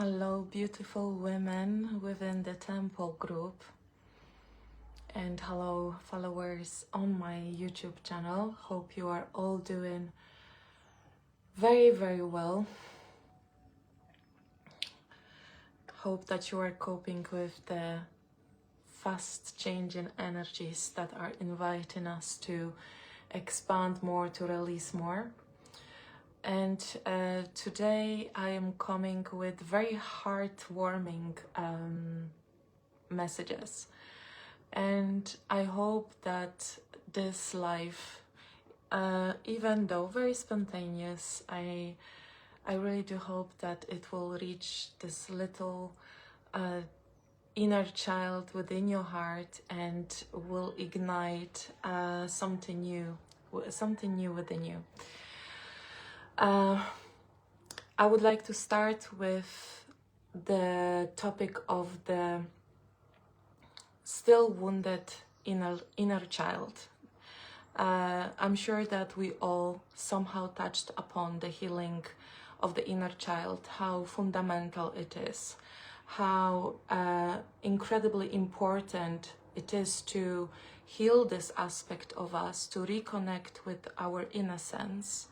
Hello, beautiful women within the temple group, and hello, followers on my YouTube channel. Hope you are all doing very, very well. Hope that you are coping with the fast changing energies that are inviting us to expand more, to release more. And today I am coming with very heartwarming messages. And I hope that this live, even though very spontaneous, I really do hope that it will reach this little inner child within your heart and will ignite something new within you. I would like to start with the topic of the still wounded inner child. I'm sure that we all somehow touched upon the healing of the inner child, how fundamental it is, how incredibly important it is to heal this aspect of us, to reconnect with our innocence,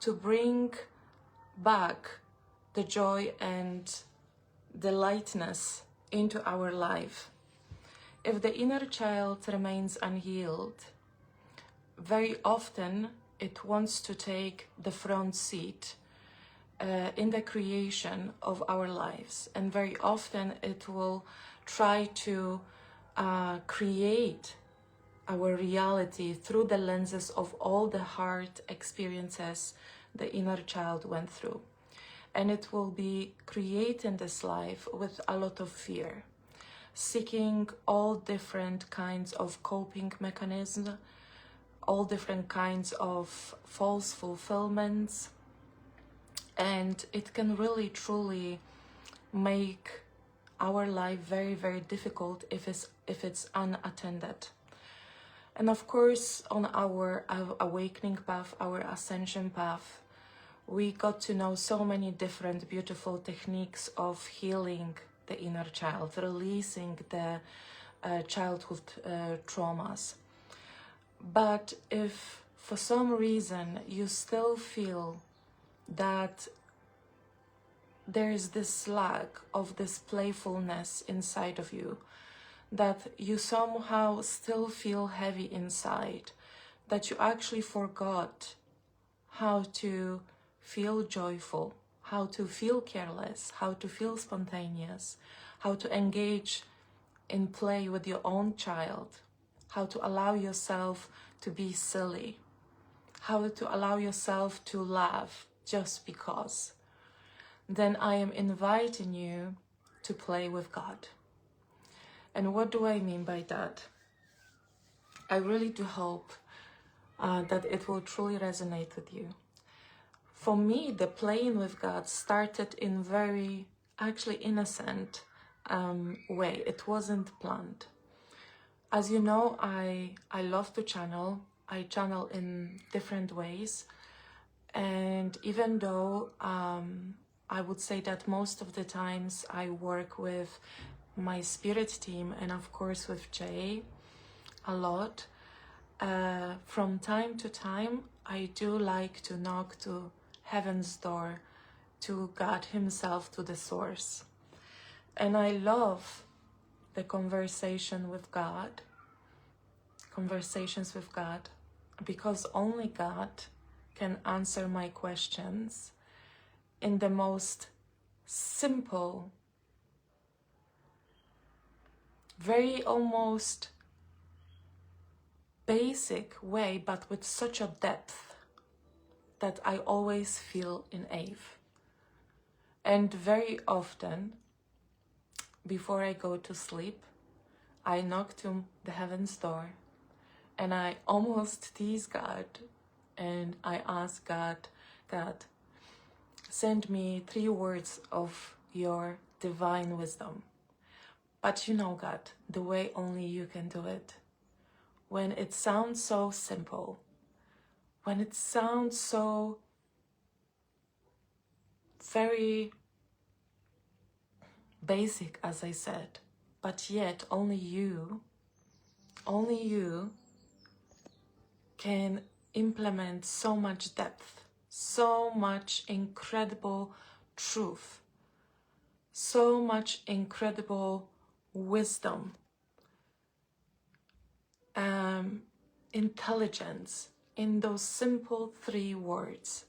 to bring back the joy and the lightness into our life. If the inner child remains unhealed, very often it wants to take the front seat in the creation of our lives, and very often it will try to create our reality through the lenses of all the hard experiences the inner child went through. And it will be creating this life with a lot of fear, seeking all different kinds of coping mechanisms, all different kinds of false fulfillments. And it can really truly make our life very, very difficult if it's unattended. And of course, on our awakening path, our ascension path, we got to know so many different beautiful techniques of healing the inner child, releasing the childhood traumas. But if for some reason you still feel that there is this lack of this playfulness inside of you, that you somehow still feel heavy inside, that you actually forgot how to feel joyful, how to feel careless, how to feel spontaneous, how to engage in play with your own child, how to allow yourself to be silly, how to allow yourself to laugh just because, then I am inviting you to play with God. And what do I mean by that? I really do hope that it will truly resonate with you. For me, the playing with God started in very, actually innocent way. It wasn't planned. As you know, I love to channel. I channel in different ways. And even though I would say that most of the times I work with my spirit team and of course with Jay a lot, from time to time I do like to knock to heaven's door, to God himself, to the source. And I love the conversations with God, because only God can answer my questions in the most simple, very almost basic way, but with such a depth that I always feel in awe. And very often, before I go to sleep, I knock to the heaven's door and I almost tease God and I ask God, send me 3 words of your divine wisdom. But you know, God, the way only you can do it. When it sounds so simple, when it sounds so very basic, as I said, but yet only you can implement so much depth, so much incredible truth, so much incredible wisdom, intelligence in those simple 3 words.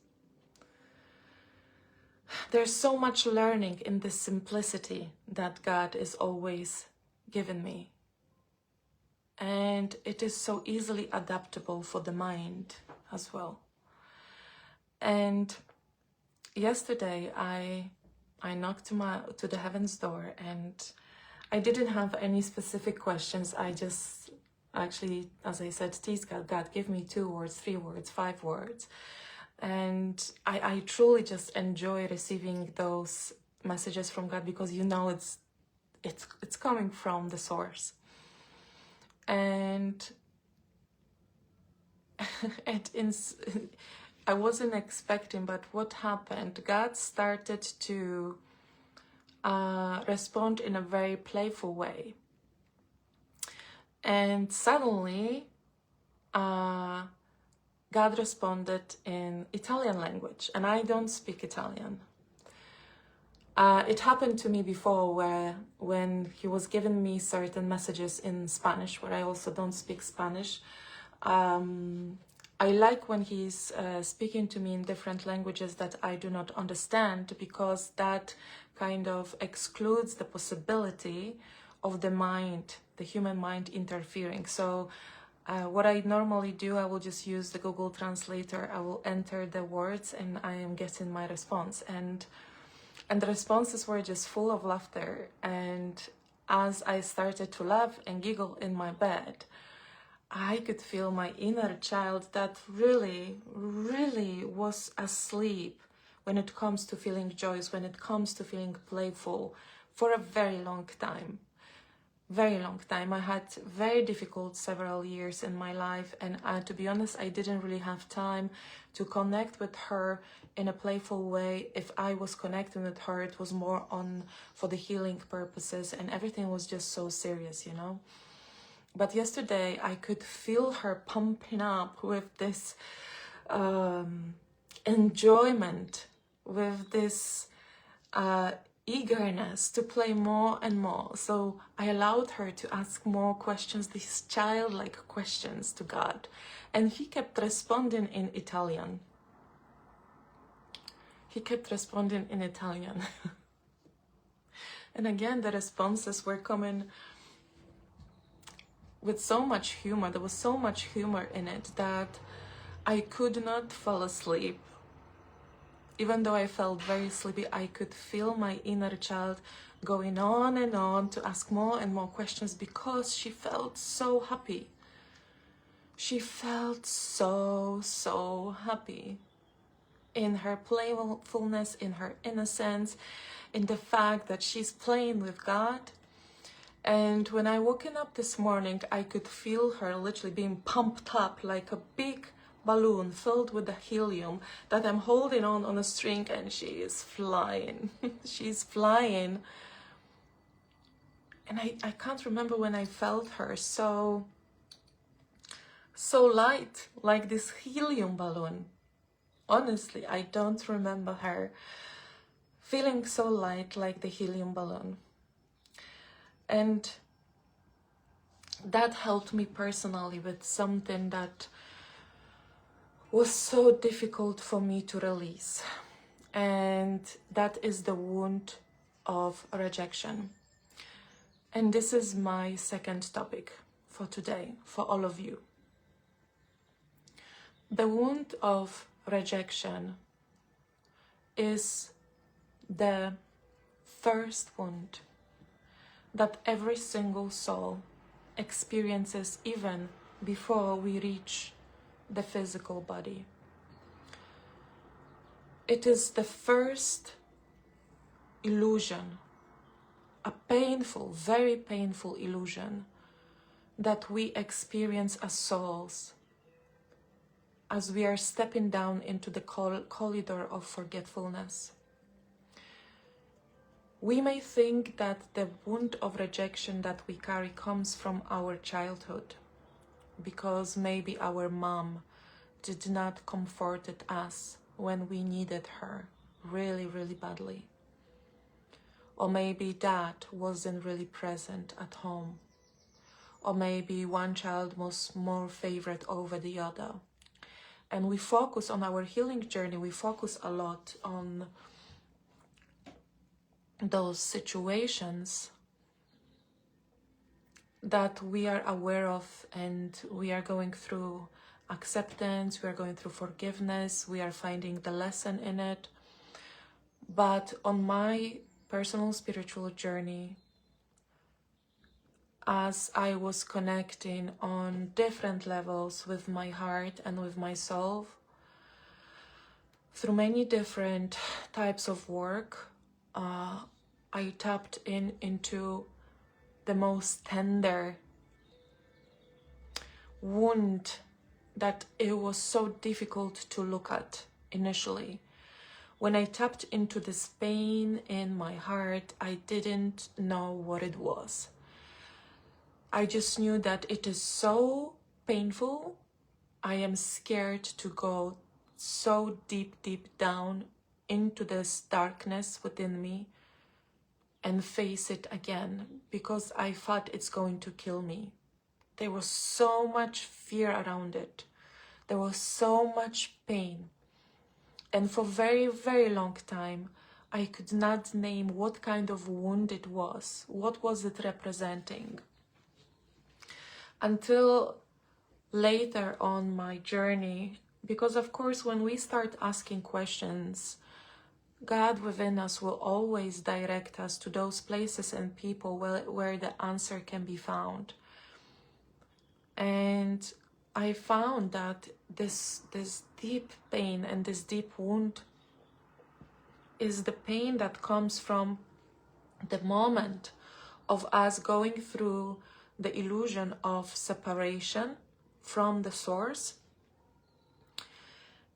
There's so much learning in this simplicity that God is always given me. And it is so easily adaptable for the mind as well. And yesterday I knocked to the heaven's door, and I didn't have any specific questions. I just actually, as I said, teased God, God, give me 2 words, 3 words, 5 words. And I truly just enjoy receiving those messages from God, because you know it's coming from the source. And I wasn't expecting, but what happened? God started to respond in a very playful way. And suddenly, God responded in Italian language, and I don't speak Italian. It happened to me before when he was giving me certain messages in Spanish, where I also don't speak Spanish. I like when he's speaking to me in different languages that I do not understand, because that kind of excludes the possibility of the mind, the human mind, interfering. So what I normally do, I will just use the Google Translator. I will enter the words and I am getting my response. And the responses were just full of laughter. And as I started to laugh and giggle in my bed, I could feel my inner child that really, really was asleep when it comes to feeling joyous, when it comes to feeling playful, for a very long time. Very long time. I had very difficult several years in my life, and to be honest, I didn't really have time to connect with her in a playful way. If I was connecting with her, it was more for the healing purposes, and everything was just so serious, you know. But yesterday I could feel her pumping up with this enjoyment, with this eagerness to play more and more. So I allowed her to ask more questions, these childlike questions to God. And he kept responding in Italian. He kept responding in Italian. And again, the responses were coming with so much humor. There was so much humor in it that I could not fall asleep. Even though I felt very sleepy, I could feel my inner child going on and on to ask more and more questions, because she felt so happy. She felt so, so happy in her playfulness, in her innocence, in the fact that she's playing with God. And when I woken up this morning, I could feel her literally being pumped up like a big balloon filled with the helium that I'm holding on a string, and she is flying. She's flying. And I can't remember when I felt her so light, like this helium balloon. Honestly, I don't remember her feeling so light like the helium balloon. And that helped me personally with something that was so difficult for me to release. And that is the wound of rejection. And this is my second topic for today, for all of you. The wound of rejection is the first wound that every single soul experiences even before we reach the physical body. It is the first illusion, a painful, very painful illusion that we experience as souls as we are stepping down into the corridor of forgetfulness. We may think that the wound of rejection that we carry comes from our childhood, because maybe our mom did not comfort us when we needed her really, really badly. Or maybe dad wasn't really present at home. Or maybe one child was more favored over the other. And we focus on our healing journey, we focus a lot on those situations that we are aware of, and we are going through acceptance, we are going through forgiveness, we are finding the lesson in it. But on my personal spiritual journey, as I was connecting on different levels with my heart and with my soul, through many different types of work, I tapped into the most tender wound that it was so difficult to look at initially. When I tapped into this pain in my heart, I didn't know what it was. I just knew that it is so painful. I am scared to go so deep, deep down into this darkness within me and face it again, because I thought it's going to kill me. There was so much fear around it. There was so much pain. And for a very, very long time, I could not name what kind of wound it was. What was it representing? Until later on my journey, because of course when we start asking questions, God within us will always direct us to those places and people where the answer can be found. And I found that this deep pain and this deep wound is the pain that comes from the moment of us going through the illusion of separation from the source.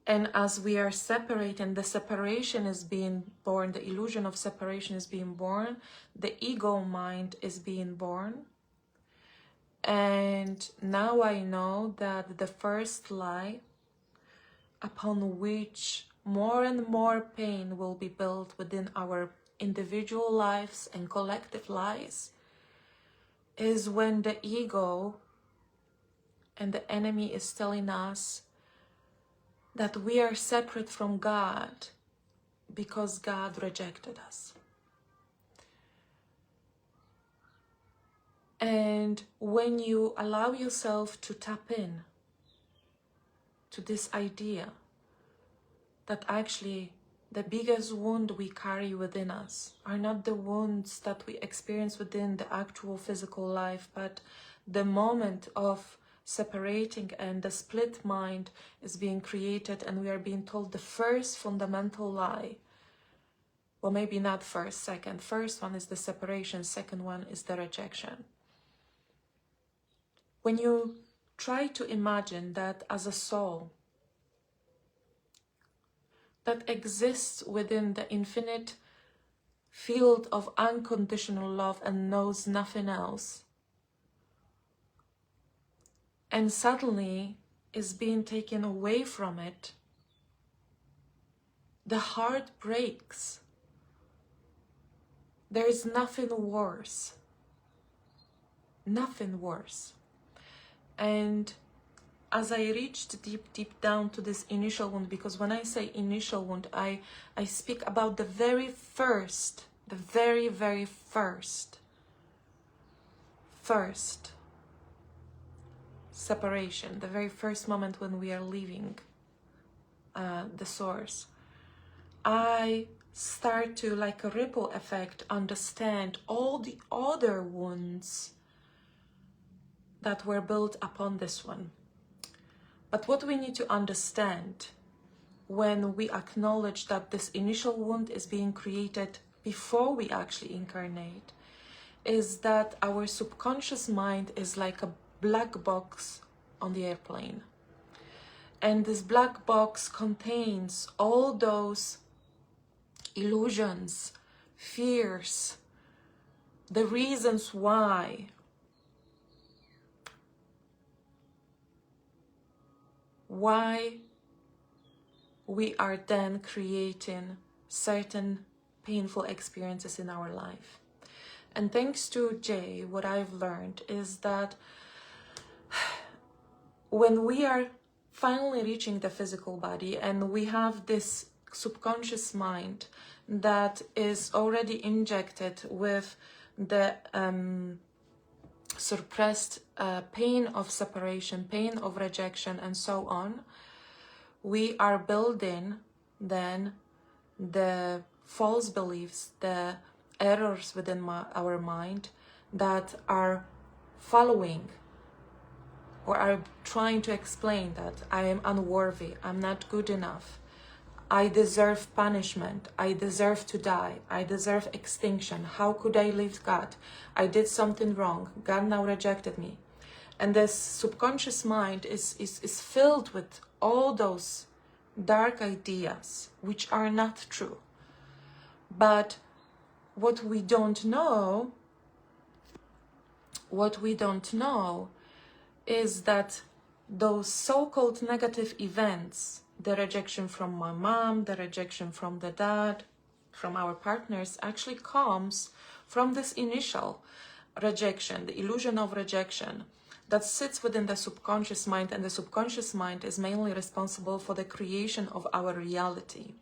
And as we are separated, the separation is being born, the illusion of separation is being born, the ego mind is being born. And now I know that the first lie upon which more and more pain will be built within our individual lives and collective lives is when the ego and the enemy is telling us that we are separate from God because God rejected us. And when you allow yourself to tap in to this idea that actually the biggest wound we carry within us are not the wounds that we experience within the actual physical life, but the moment of separating and the split mind is being created, and we are being told the first fundamental lie. Well, maybe not first, second. First one is the separation, second one is the rejection. When you try to imagine that as a soul that exists within the infinite field of unconditional love and knows nothing else, and suddenly is being taken away from it, the heart breaks. There is nothing worse. Nothing worse. And as I reached deep, deep down to this initial wound, because when I say initial wound, I speak about the very first, the very, very first separation, the very first moment when we are leaving the source. I start to, like a ripple effect, understand all the other wounds that were built upon this one. But what we need to understand when we acknowledge that this initial wound is being created before we actually incarnate is that our subconscious mind is like a black box on the airplane. And this black box contains all those illusions, fears, the reasons why we are then creating certain painful experiences in our life. And thanks to Jay, what I've learned is that when we are finally reaching the physical body and we have this subconscious mind that is already injected with the suppressed pain of separation, pain of rejection, and so on, we are building then the false beliefs, the errors within our mind that are following or are trying to explain that I am unworthy, I'm not good enough, I deserve punishment, I deserve to die, I deserve extinction, how could I leave God, I did something wrong, God now rejected me. And this subconscious mind is filled with all those dark ideas which are not true. But what we don't know is that those so-called negative events, the rejection from my mom, the rejection from the dad, from our partners, actually comes from this initial rejection, the illusion of rejection that sits within the subconscious mind, and the subconscious mind is mainly responsible for the creation of our reality.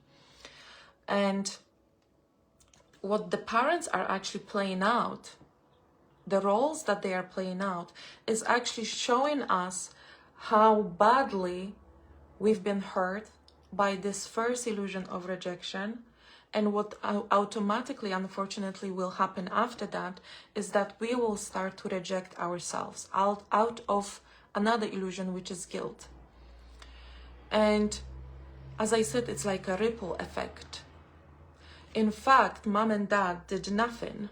And what the parents are actually playing out, the roles that they are playing out, is actually showing us how badly we've been hurt by this first illusion of rejection. And what automatically, unfortunately, will happen after that is that we will start to reject ourselves out of another illusion, which is guilt. And as I said, it's like a ripple effect. In fact, mom and dad did nothing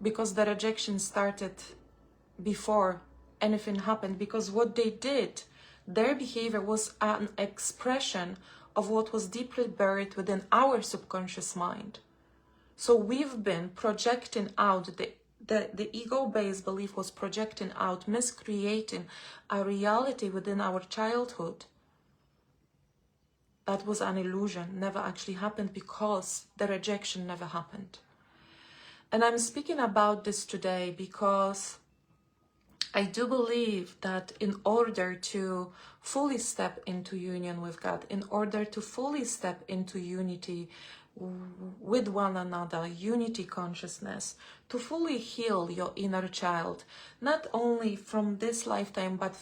because the rejection started before anything happened, because what they did, their behavior was an expression of what was deeply buried within our subconscious mind. So we've been projecting out, the ego-based belief was projecting out, miscreating a reality within our childhood that was an illusion, never actually happened because the rejection never happened. And I'm speaking about this today because I do believe that in order to fully step into union with God, in order to fully step into unity with one another, unity consciousness, to fully heal your inner child, not only from this lifetime, but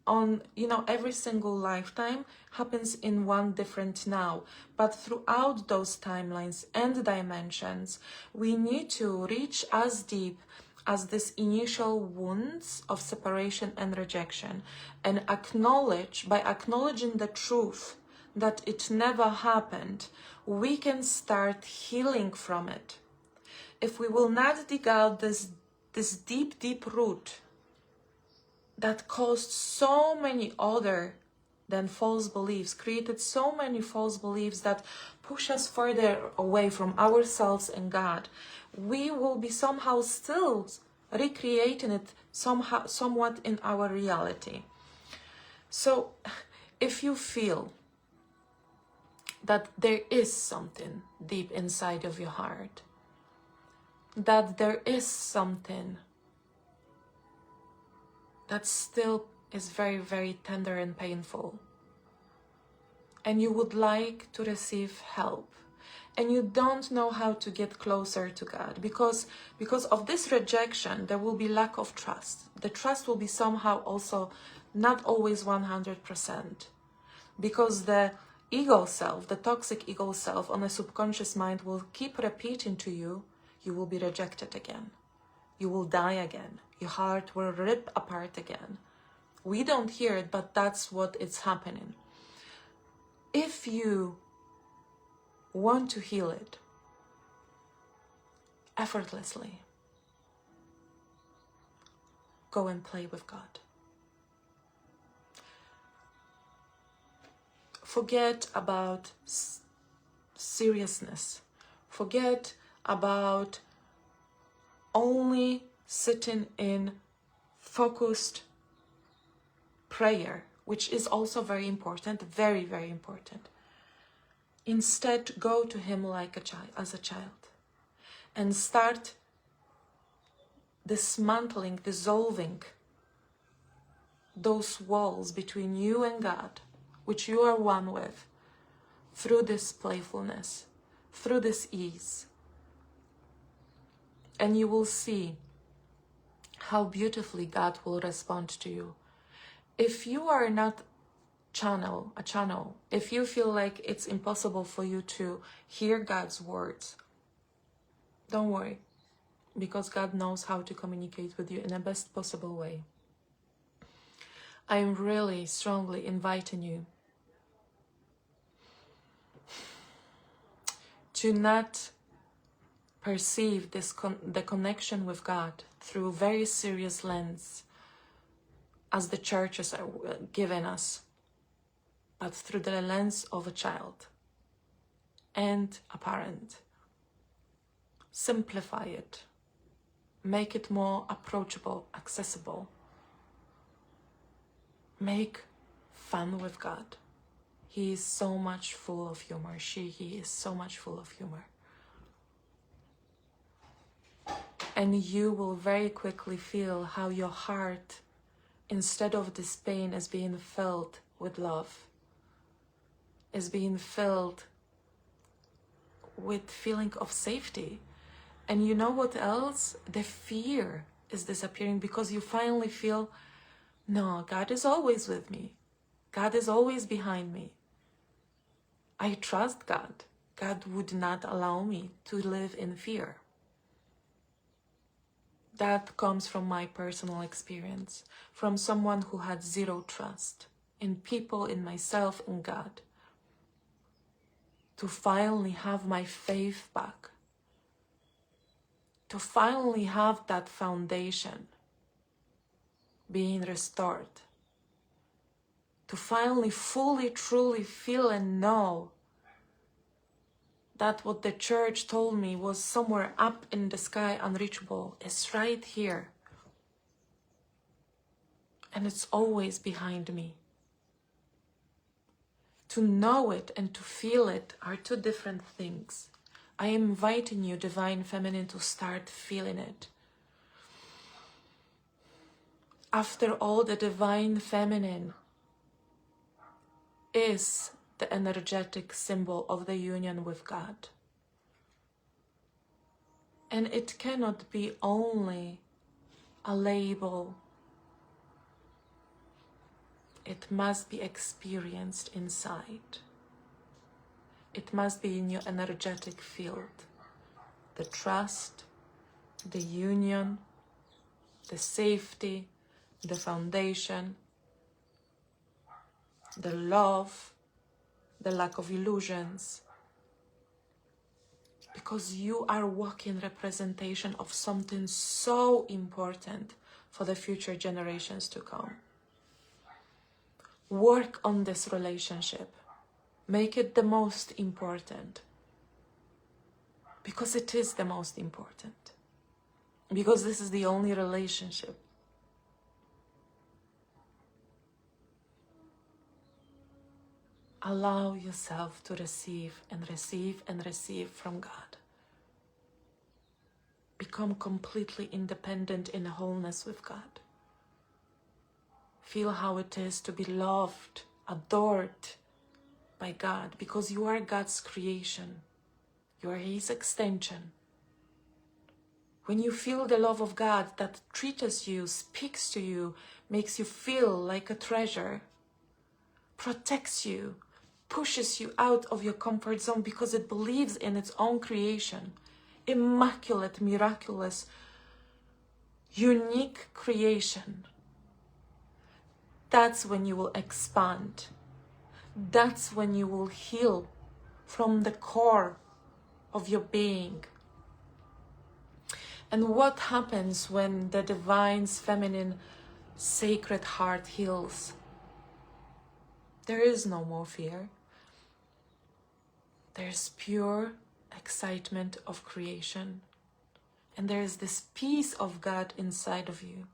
on, every single lifetime happens in one different now, but throughout those timelines and dimensions, we need to reach as deep as this initial wounds of separation and rejection, and by acknowledging the truth that it never happened, we can start healing from it. If we will not dig out this deep root that caused so many other than false beliefs, created so many false beliefs that push us further away from ourselves and God, we will be somehow still recreating it somewhat in our reality. So if you feel that there is something deep inside of your heart, that there is something that still is very, very tender and painful, and you would like to receive help, and you don't know how to get closer to God, because of this rejection, there will be lack of trust. The trust will be somehow also not always 100%, because the ego self, the toxic ego self on a subconscious mind will keep repeating to you, you will be rejected again. You will die again. Your heart will rip apart again. We don't hear it, but that's what is happening. If you want to heal it effortlessly, go and play with God. Forget about seriousness. Forget about only sitting in focused prayer, which is also very important, very, very important. Instead, go to him like a child, as a child, and start dismantling, dissolving those walls between you and God, which you are one with, through this playfulness, through this ease. And you will see how beautifully God will respond to you. If you are not a channel, if you feel like it's impossible for you to hear God's words, don't worry, because God knows how to communicate with you in the best possible way. I am really strongly inviting you to not perceive the connection with God through a very serious lens as the churches are given us, but through the lens of a child and a parent. Simplify it. Make it more approachable, accessible. Make fun with God. He is so much full of humor. He is so much full of humor. And you will very quickly feel how your heart, instead of this pain, is being filled with love, is being filled with feeling of safety. And you know what else? The fear is disappearing, because you finally feel, no, God is always with me. God is always behind me. I trust God. God would not allow me to live in fear. That comes from my personal experience, from someone who had zero trust in people, in myself, in God. To finally have my faith back. To finally have that foundation being restored. To finally fully, truly feel and know that what the church told me was somewhere up in the sky, unreachable, is right here. And it's always behind me. To know it and to feel it are two different things. I am inviting you, Divine Feminine, to start feeling it. After all, the Divine Feminine is the energetic symbol of the union with God. And it cannot be only a label. It must be experienced inside. It must be in your energetic field. The trust, the union, the safety, the foundation, the love, the lack of illusions. Because you are walking representation of something so important for the future generations to come. Work on this relationship. Make it the most important. Because it is the most important. Because this is the only relationship. Allow yourself to receive and receive and receive from God. Become completely independent in wholeness with God. Feel how it is to be loved, adored by God, because you are God's creation. You are His extension. When you feel the love of God that treats you, speaks to you, makes you feel like a treasure, protects you, pushes you out of your comfort zone because it believes in its own creation, immaculate, miraculous, unique creation, that's when you will expand. That's when you will heal from the core of your being. And what happens when the Divine's feminine sacred heart heals? There is no more fear. There's pure excitement of creation. And there is this peace of God inside of you.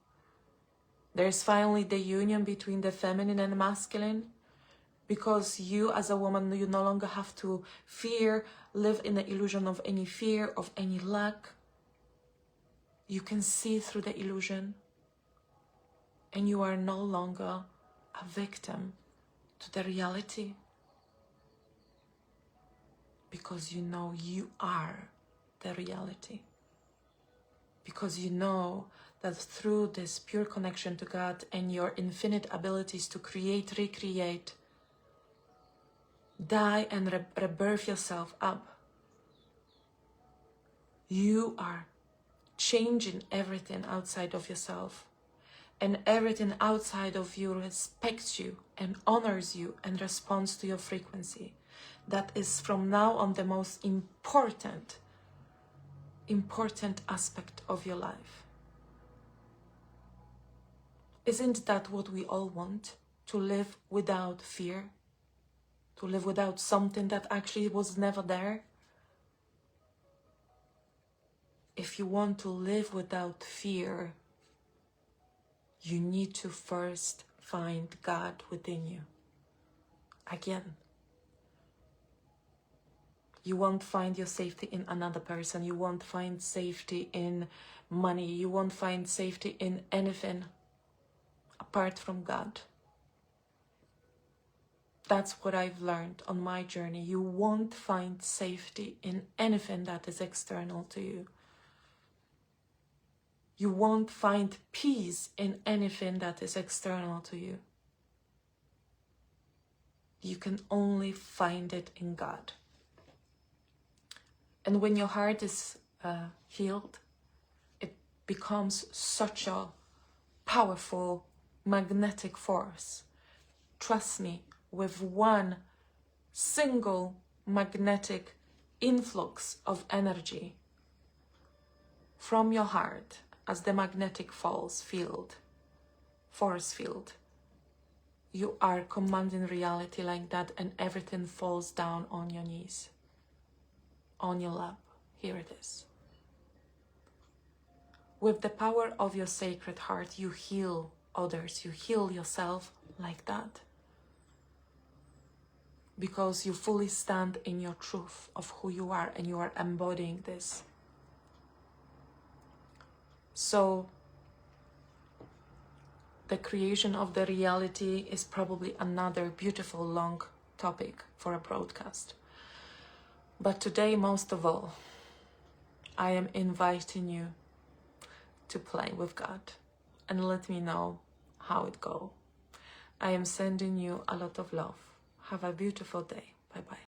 There's finally the union between the feminine and masculine, because you as a woman, you no longer have to live in the illusion of any fear, of any lack. You can see through the illusion, and you are no longer a victim to the reality, because you know you are the reality. Because you know that through this pure connection to God and your infinite abilities to create, recreate, die and rebirth yourself up, you are changing everything outside of yourself. And everything outside of you respects you and honors you and responds to your frequency. That is from now on the most important aspect of your life. Isn't that what we all want? To live without fear? To live without something that actually was never there? If you want to live without fear, you need to first find God within you. Again, you won't find your safety in another person. You won't find safety in money. You won't find safety in anything apart from God. That's what I've learned on my journey. You won't find safety in anything that is external to you. You won't find peace in anything that is external to you. You can only find it in God. And when your heart is healed, it becomes such a powerful magnetic force. Trust me, with one single magnetic influx of energy from your heart, as the magnetic force field, you are commanding reality like that, and everything falls down on your knees, on your lap. Here it is. With the power of your sacred heart, you heal others, you heal yourself like that. Because you fully stand in your truth of who you are, and you are embodying this. So, the creation of the reality is probably another beautiful long topic for a broadcast. But today, most of all, I am inviting you to play with God and let me know how it goes. I am sending you a lot of love. Have a beautiful day. Bye-bye.